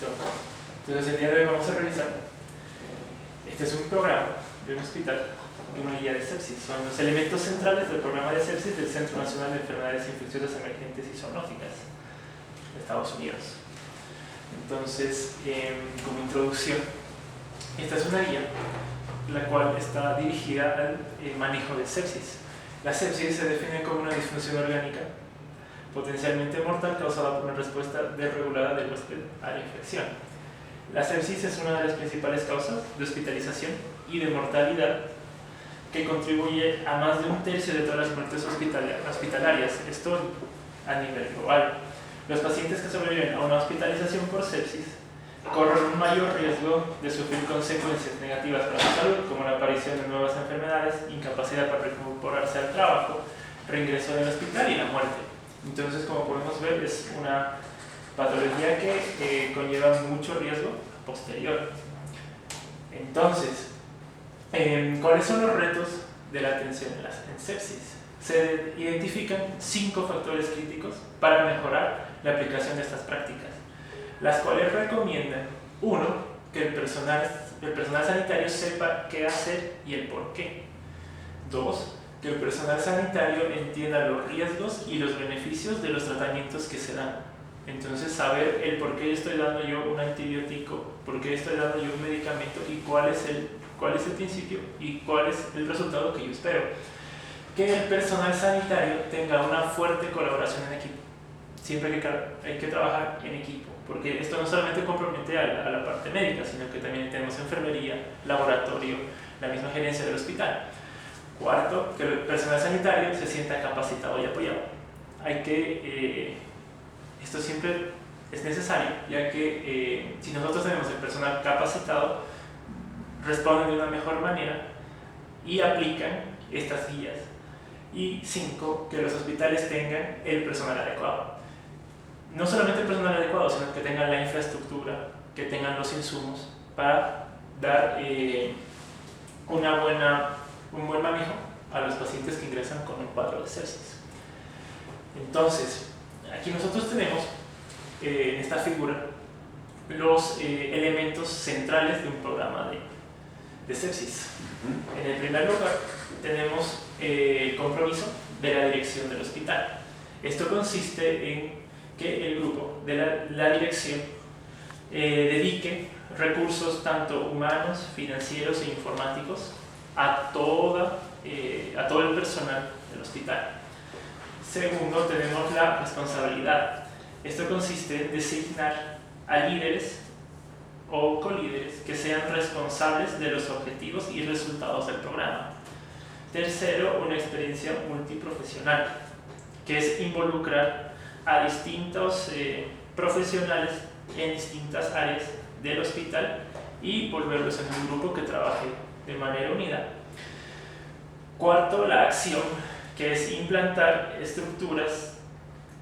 Listo. Entonces el día de hoy vamos a revisar. Este es un programa de un hospital, de una guía de sepsis. Son los elementos centrales del programa de sepsis del Centro Nacional de Enfermedades Infecciosas Emergentes y Zoonóticas de Estados Unidos. Entonces, como introducción, esta es una guía la cual está dirigida al manejo de sepsis. La sepsis se define como una disfunción orgánica potencialmente mortal causada por una respuesta desregulada del huésped a la infección. La sepsis es una de las principales causas de hospitalización y de mortalidad que contribuye a más de un tercio de todas las muertes hospitalarias, esto a nivel global. Los pacientes que sobreviven a una hospitalización por sepsis corren un mayor riesgo de sufrir consecuencias negativas para su salud, como la aparición de nuevas enfermedades, incapacidad para reincorporarse al trabajo, reingreso en el hospital y la muerte. Entonces, como podemos ver, es una patología que conlleva mucho riesgo posterior. Entonces, ¿cuáles son los retos de la atención en sepsis? Se identifican 5 factores críticos para mejorar la aplicación de estas prácticas, las cuales recomiendan: 1, que el personal sanitario sepa qué hacer y el por qué. 2, que el personal sanitario entienda los riesgos y los beneficios de los tratamientos que se dan. Entonces, saber el por qué estoy dando yo un antibiótico, por qué estoy dando yo un medicamento y cuál es el principio y cuál es el resultado que yo espero. Que el personal sanitario tenga una fuerte colaboración en equipo. Siempre hay que trabajar en equipo, porque esto no solamente compromete a la parte médica, sino que también tenemos enfermería, laboratorio, la misma gerencia del hospital. 4, que el personal sanitario se sienta capacitado y apoyado. Esto siempre es necesario, ya que si nosotros tenemos el personal capacitado, responden de una mejor manera y aplican estas guías. Y 5, que los hospitales tengan el personal adecuado. No solamente el personal adecuado, sino que tengan la infraestructura, que tengan los insumos para dar un buen manejo a los pacientes que ingresan con un cuadro de sepsis. Entonces, aquí nosotros tenemos en esta figura los elementos centrales de un programa de sepsis. En el primer lugar tenemos el compromiso de la dirección del hospital. Esto consiste en que el grupo de la dirección dedique recursos tanto humanos, financieros e informáticos a todo el personal del hospital. Segundo, tenemos la responsabilidad. Esto consiste en designar a líderes o colíderes que sean responsables de los objetivos y resultados del programa. Tercero, una experiencia multiprofesional, que es involucrar a distintos profesionales en distintas áreas del hospital y volverlos en un grupo que trabaje de manera unida. Cuarto, la acción, que es implantar estructuras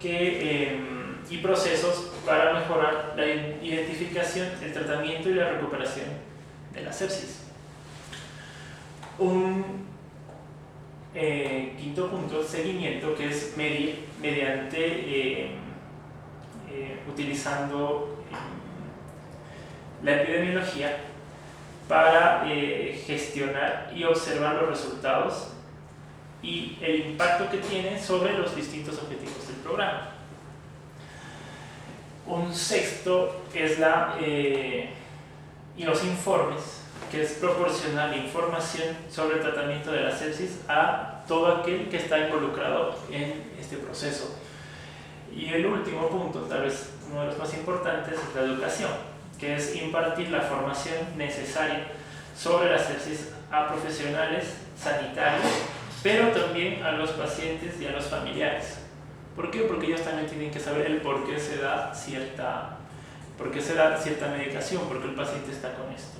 y procesos para mejorar la identificación, el tratamiento y la recuperación de la sepsis. Un quinto punto, seguimiento, que es medir mediante utilizando la epidemiología para gestionar y observar los resultados y el impacto que tiene sobre los distintos objetivos del programa. Un sexto es los informes, que es proporcionar información sobre el tratamiento de la sepsis a todo aquel que está involucrado en este proceso. Y el último punto, tal vez uno de los más importantes, es la educación, que es impartir la formación necesaria sobre la sepsis a profesionales sanitarios, pero también a los pacientes y a los familiares. ¿Por qué? Porque ellos también tienen que saber el por qué se da cierta medicación, por qué el paciente está con esto.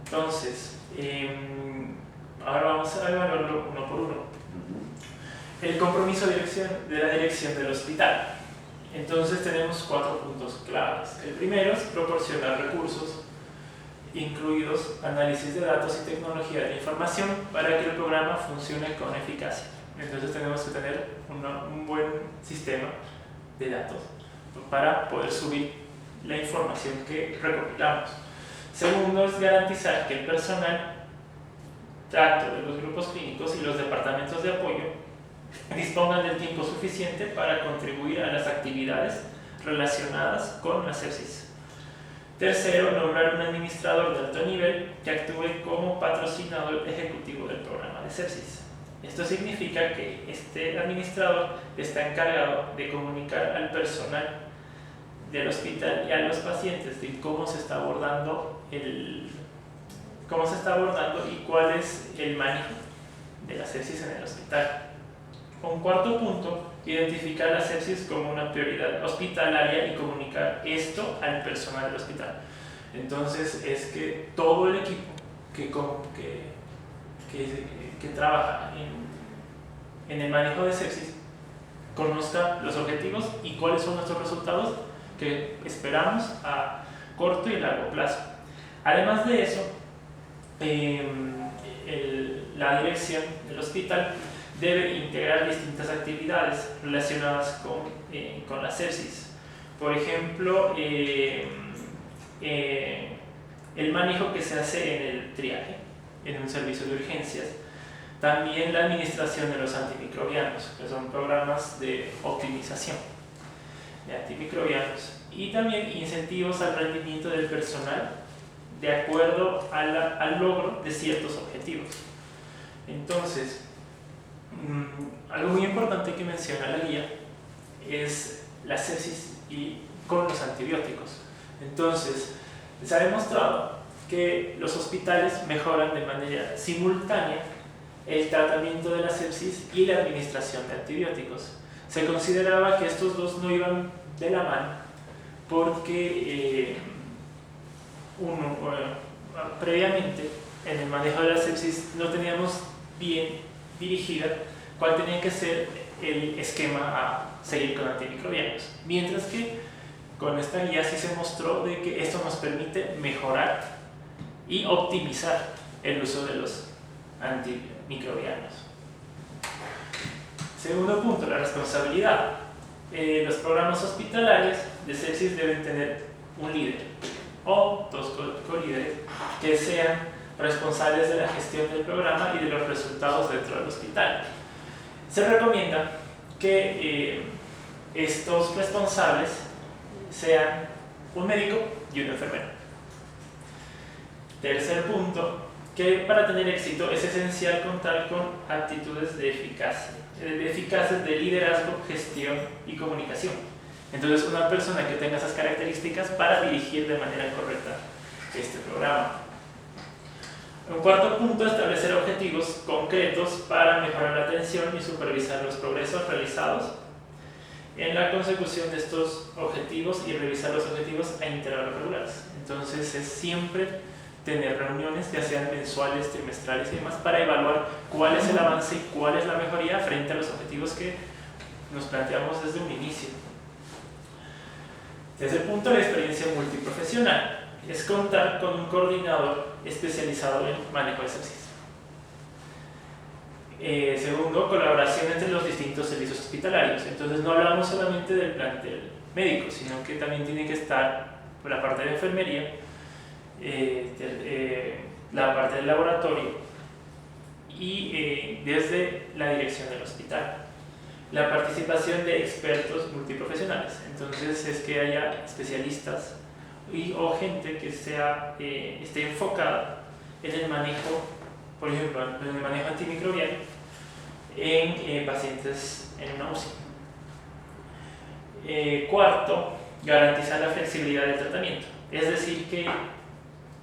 Entonces, ahora vamos a evaluarlo uno por uno. El compromiso de la dirección del hospital. Entonces tenemos 4 puntos claves. El primero es proporcionar recursos, incluidos análisis de datos y tecnología de la información, para que el programa funcione con eficacia. Entonces tenemos que tener un buen sistema de datos para poder subir la información que recopilamos. Segundo es garantizar que el personal, tanto de los grupos clínicos y los departamentos de apoyo, dispongan del tiempo suficiente para contribuir a las actividades relacionadas con la sepsis. Tercero, nombrar un administrador de alto nivel que actúe como patrocinador ejecutivo del programa de sepsis. Esto significa que este administrador está encargado de comunicar al personal del hospital y a los pacientes de cómo se está abordando y cuál es el manejo de la sepsis en el hospital. Un cuarto punto, identificar la sepsis como una prioridad hospitalaria y comunicar esto al personal del hospital. Entonces es que todo el equipo que trabaja en el manejo de sepsis conozca los objetivos y cuáles son nuestros resultados que esperamos a corto y largo plazo. Además de eso, la dirección del hospital debe integrar distintas actividades relacionadas con la sepsis. Por ejemplo, el manejo que se hace en el triaje, en un servicio de urgencias. También la administración de los antimicrobianos, que son programas de optimización de antimicrobianos. Y también incentivos al rendimiento del personal de acuerdo al logro de ciertos objetivos. Entonces, algo muy importante que menciona la guía es la sepsis y con los antibióticos. Entonces, se ha demostrado que los hospitales mejoran de manera simultánea el tratamiento de la sepsis y la administración de antibióticos. Se consideraba que estos dos no iban de la mano porque previamente en el manejo de la sepsis no teníamos bien dirigida cuál tenía que ser el esquema a seguir con antimicrobianos, mientras que con esta guía sí se mostró de que esto nos permite mejorar y optimizar el uso de los antimicrobianos. Segundo punto, la responsabilidad. Los programas hospitalarios de sepsis deben tener un líder o dos co-líderes que sean responsables de la gestión del programa y de los resultados dentro del hospital. Se recomienda que estos responsables sean un médico y un enfermero. Tercer punto, que para tener éxito es esencial contar con actitudes eficaces de liderazgo, gestión y comunicación. Entonces, una persona que tenga esas características para dirigir de manera correcta este programa. Un cuarto punto, establecer objetivos concretos para mejorar la atención y supervisar los progresos realizados en la consecución de estos objetivos y revisar los objetivos a intervalos regulares. Entonces, es siempre tener reuniones, ya sean mensuales, trimestrales y demás, para evaluar cuál es el avance y cuál es la mejoría frente a los objetivos que nos planteamos desde un inicio. Desde el punto de la experiencia multiprofesional, es contar con un coordinador especializado en manejo de sepsis. Segundo, colaboración entre los distintos servicios hospitalarios. Entonces no hablamos solamente del plantel médico, sino que también tiene que estar la parte de enfermería, la parte del laboratorio y desde la dirección del hospital. La participación de expertos multiprofesionales. Entonces es que haya especialistas o gente que esté enfocada en el manejo, por ejemplo, en el manejo antimicrobiano en pacientes en una UCI. Cuarto, garantizar la flexibilidad del tratamiento. Es decir, que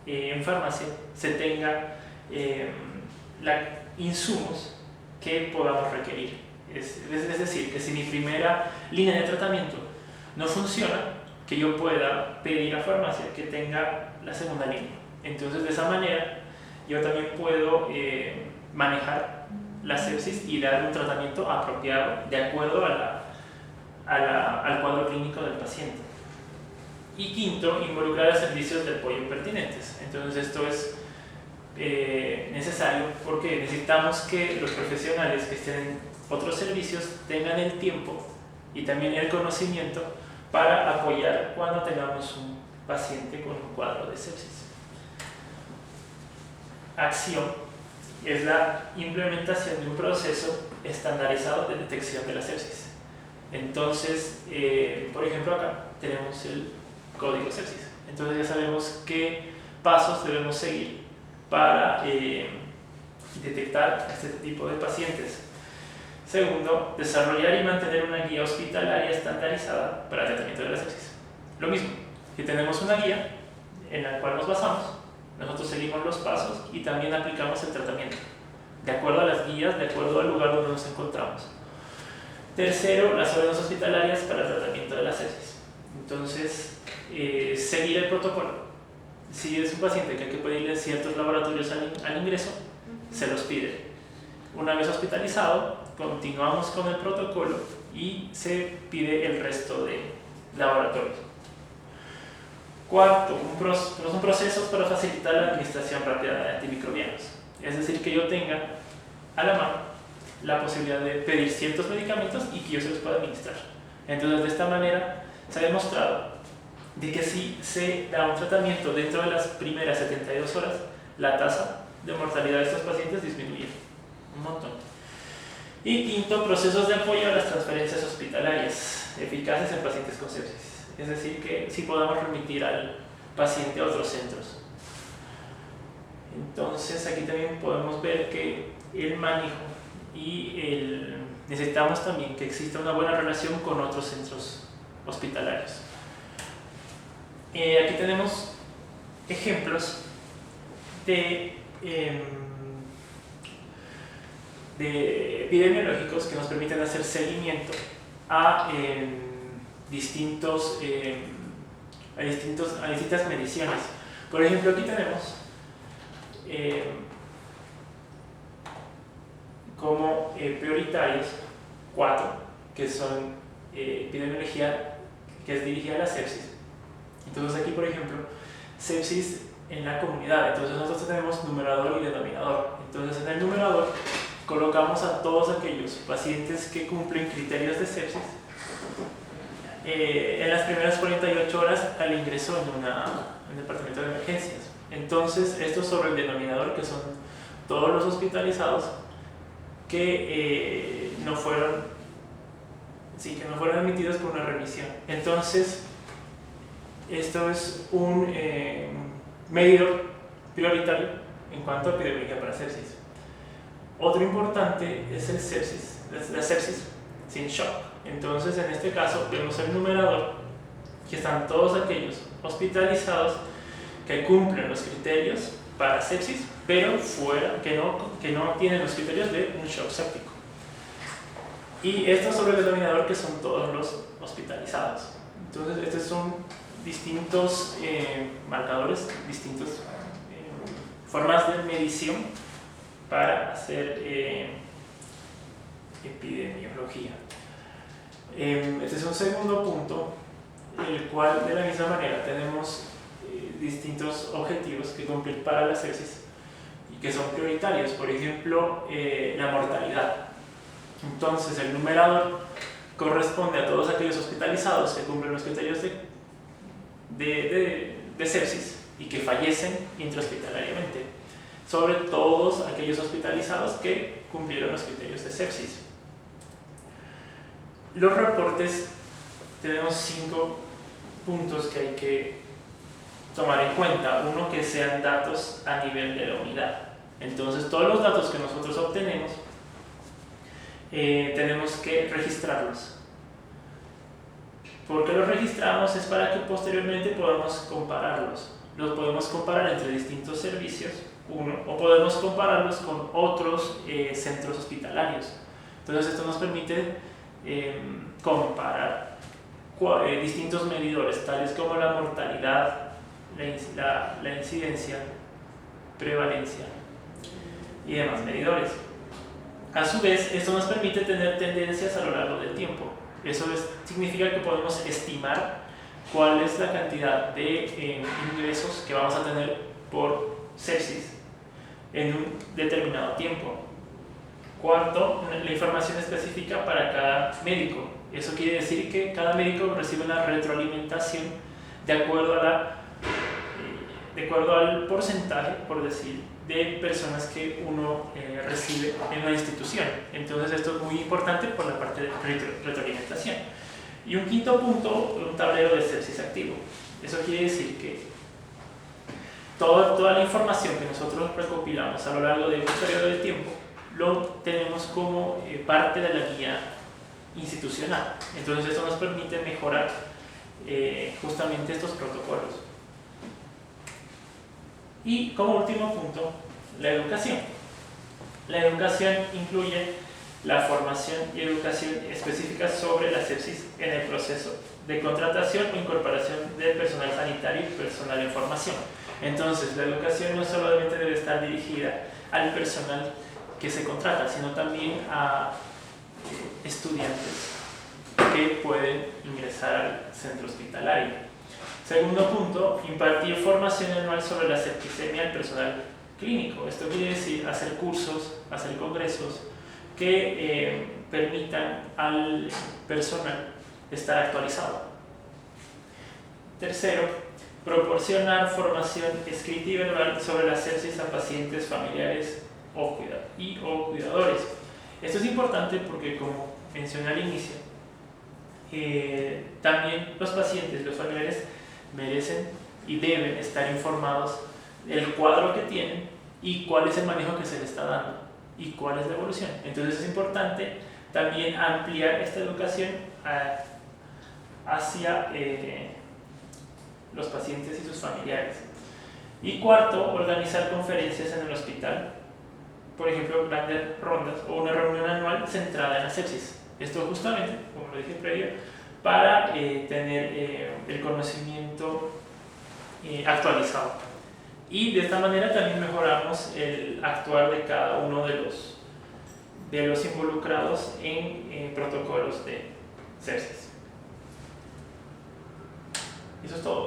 en farmacia se tenga insumos que podamos requerir. Es decir, que si mi primera línea de tratamiento no funciona, que yo pueda pedir a farmacia que tenga la segunda línea. Entonces, de esa manera, yo también puedo manejar la sepsis y dar un tratamiento apropiado de acuerdo al cuadro clínico del paciente. Y quinto, involucrar a servicios de apoyo pertinentes. Entonces, esto es necesario porque necesitamos que los profesionales que estén en otros servicios tengan el tiempo y también el conocimiento para apoyar cuando tengamos un paciente con un cuadro de sepsis. Acción es la implementación de un proceso estandarizado de detección de la sepsis. Entonces, por ejemplo, acá tenemos el código sepsis. Entonces ya sabemos qué pasos debemos seguir para detectar este tipo de pacientes. Segundo, desarrollar y mantener una guía hospitalaria estandarizada para el tratamiento de la sepsis. Lo mismo, si tenemos una guía en la cual nos basamos, nosotros seguimos los pasos y también aplicamos el tratamiento, de acuerdo a las guías, de acuerdo al lugar donde nos encontramos. Tercero, las órdenes hospitalarias para el tratamiento de la sepsis. Entonces, seguir el protocolo. Si es un paciente que hay que pedirle ciertos laboratorios al ingreso, se los pide. Una vez hospitalizado, continuamos con el protocolo y se pide el resto de laboratorios. Cuarto, son procesos para facilitar la administración rápida de antimicrobianos. Es decir, que yo tenga a la mano la posibilidad de pedir ciertos medicamentos y que yo se los pueda administrar. Entonces, de esta manera se ha demostrado de que si se da un tratamiento dentro de las primeras 72 horas, la tasa de mortalidad de estos pacientes disminuye un montón. Y quinto, procesos de apoyo a las transferencias hospitalarias eficaces en pacientes con sepsis. Es decir, que si podamos remitir al paciente a otros centros. Entonces, aquí también podemos ver que el manejo y necesitamos también que exista una buena relación con otros centros hospitalarios. Aquí tenemos ejemplos de epidemiológicos que nos permiten hacer seguimiento a distintas mediciones. Por ejemplo, aquí tenemos como prioritarios 4, que son epidemiología que es dirigida a la sepsis. Entonces aquí, por ejemplo, sepsis en la comunidad. Entonces nosotros tenemos numerador y denominador. Entonces en el numerador colocamos a todos aquellos pacientes que cumplen criterios de sepsis en las primeras 48 horas al ingreso en un departamento de emergencias. Entonces esto sobre el denominador, que son todos los hospitalizados que no fueron admitidos por una revisión. Entonces esto es un medidor prioritario en cuanto a epidemiología para sepsis. Otro importante es la sepsis sin shock. Entonces, en este caso, vemos el numerador, que están todos aquellos hospitalizados que cumplen los criterios para sepsis, pero que no tienen los criterios de un shock séptico. Y esto sobre el denominador, que son todos los hospitalizados. Entonces, estos son distintos marcadores, distintas formas de medición para hacer epidemiología. Este es un segundo punto, el cual de la misma manera tenemos distintos objetivos que cumplir para la sepsis y que son prioritarios. Por ejemplo, la mortalidad. Entonces, el numerador corresponde a todos aquellos hospitalizados que cumplen los criterios de sepsis y que fallecen intrahospitalariamente, sobre todos aquellos hospitalizados que cumplieron los criterios de sepsis. Los reportes, tenemos 5 puntos que hay que tomar en cuenta. Uno, que sean datos a nivel de la unidad. Entonces, todos los datos que nosotros obtenemos tenemos que registrarlos. ¿Por qué los registramos? Es para que posteriormente podamos compararlos. Los podemos comparar entre distintos servicios, o podemos compararlos con otros centros hospitalarios. Entonces, esto nos permite comparar distintos medidores, tales como la mortalidad, la incidencia, prevalencia y demás medidores. A su vez, esto nos permite tener tendencias a lo largo del tiempo. Eso significa que podemos estimar cuál es la cantidad de ingresos que vamos a tener por sepsis en un determinado tiempo. Cuarto, la información específica para cada médico. Eso quiere decir que cada médico recibe una retroalimentación de acuerdo al porcentaje, por decir, de personas que uno recibe en una institución. Entonces esto es muy importante por la parte de retroalimentación. Y un quinto punto, un tablero de sepsis activo. Eso quiere decir que toda la información que nosotros recopilamos a lo largo de un periodo de tiempo lo tenemos como parte de la guía institucional. Entonces esto nos permite mejorar justamente estos protocolos. Y como último punto, la educación. La educación incluye la formación y educación específica sobre la sepsis en el proceso de contratación o incorporación de personal sanitario y personal en formación. Entonces, la educación no solamente debe estar dirigida al personal que se contrata, sino también a estudiantes que pueden ingresar al centro hospitalario. Segundo punto, impartir formación anual sobre la septicemia al personal clínico. Esto quiere decir hacer cursos, hacer congresos que permitan al personal estar actualizado. Tercero, proporcionar formación escrita y verbal sobre la sepsis a pacientes familiares o cuidadores. Esto es importante porque, como mencioné al inicio, también los pacientes, los familiares, merecen y deben estar informados del cuadro que tienen y cuál es el manejo que se le está dando y cuál es la evolución. Entonces es importante también ampliar esta educación hacia los pacientes y sus familiares. Y cuarto, organizar conferencias en el hospital, por ejemplo, grandes rondas o una reunión anual centrada en la sepsis. Esto justamente, como lo dije previo, para tener el conocimiento actualizado. Y de esta manera también mejoramos el actuar de cada uno de los involucrados en protocolos de sepsis. Eso es todo.